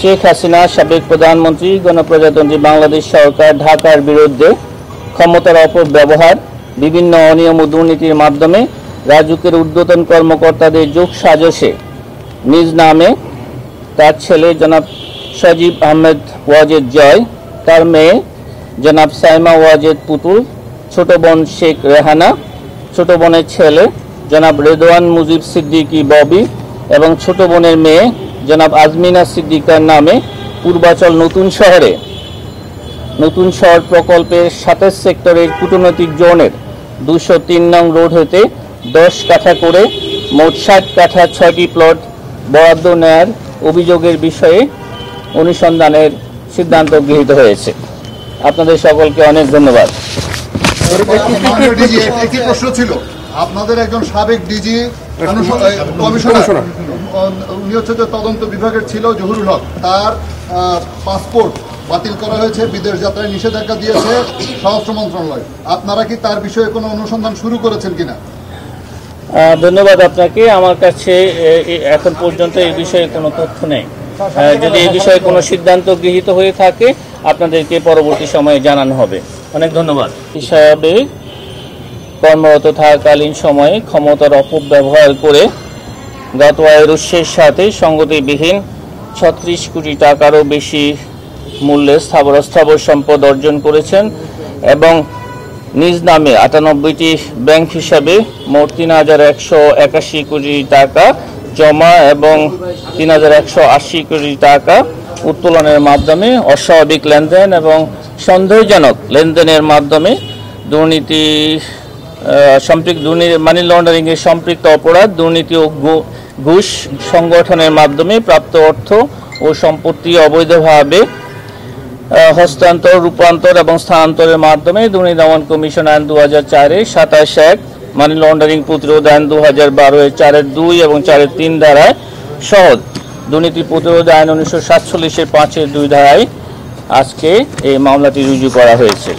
শেখ হাসিনা সাবেক প্রধানমন্ত্রী গণপ্রজাতন্ত্রী বাংলাদেশ সরকার ঢাকার বিরুদ্ধে ক্ষমতার অপব্যবহার, বিভিন্ন অনিয়ম ও দুর্নীতির মাধ্যমে রাজুকের ঊর্ধ্বতন কর্মকর্তাদের যোগ সাজশে নিজ নামে তার ছেলে জনাব সজীব আহমেদ ওয়াজেদ জয়, তার মেয়ে জনাব সাইমা ওয়াজেদ পুতুল, ছোট বোন শেখ রেহানা, ছোট বোনের ছেলে জনাব রেদওয়ান মুজিব সিদ্দিকী ববি এবং ছোট বোনের মেয়ে জনাব আজমিনা সিদ্দিকার নামে পূর্বাচল নতুন শহর প্রকল্পের 27 সেক্টরের কূটনৈতিক জোনের 203 নং রোড হতে 10 কাঠা করে মোট 60 কাঠা 6টি প্লট বরাদ্দ নেয়ার অভিযোগের বিষয়ে অনুসন্ধানের সিদ্ধান্ত গৃহীত হয়েছে। আপনাদের সকলকে অনেক ধন্যবাদ। একটি প্রশ্ন ছিল, আপনাদের একজন সাবেক ডিজি কমিশনার, উনি হচ্ছে যে তদন্ত বিভাগের ছিল জহুরুল হক, তার পাসপোর্ট বাতিল করা হয়েছে, বিদেশ যাত্রায় নিষেধাজ্ঞা দিয়েছে স্বরাষ্ট্র মন্ত্রণালয়। আপনারা কি তার বিষয়ে কোনো অনুসন্ধান শুরু করেছেন কিনা? ধন্যবাদ আপনাকে। আমার কাছে এখন পর্যন্ত এই বিষয়ে কোনো তথ্য নেই। যদি এই বিষয়ে কোনো সিদ্ধান্ত গৃহীত হয়ে থাকে আপনাদেরকে পরবর্তী সময়ে জানানো হবে। অনেক ধন্যবাদ। হিসাবে কর্মরত থাকাকালীন সময়ে ক্ষমতার অপব্যবহার করে গত আয়ের উৎসের সাথে সঙ্গতিবিহীন 36 কোটি টাকারও বেশি মূল্যে স্থাবর সম্পদ অর্জন করেছেন এবং নিজ নামে 98টি ব্যাংক হিসাবে মোট 3181 কোটি টাকা জমা এবং 3180 কোটি টাকা উত্তোলনের মাধ্যমে অস্বাভাবিক লেনদেন এবং সন্দেহজনক লেনদেনের মাধ্যমে দুর্নীতি মানি লন্ডারিং এর সম্পৃক্ত অপরাধ, দুর্নীতি ও ঘুষ সংগঠনের মাধ্যমে প্রাপ্ত অর্থ ও সম্পত্তি অবৈধভাবে হস্তান্তর, রূপান্তর এবং স্থানান্তরের মাধ্যমে দুর্নীতি দমন কমিশন আইন 2004-এর 27(1), মানি লন্ডারিং প্রতিরোধ আইন 2012-এর 4(2) এবং 4(3) ধারায় সহ দুর্নীতি প্রতিরোধ আইন 1947-এর 5(2) ধারায় আজকে এই মামলাটি রুজু করা হয়েছে।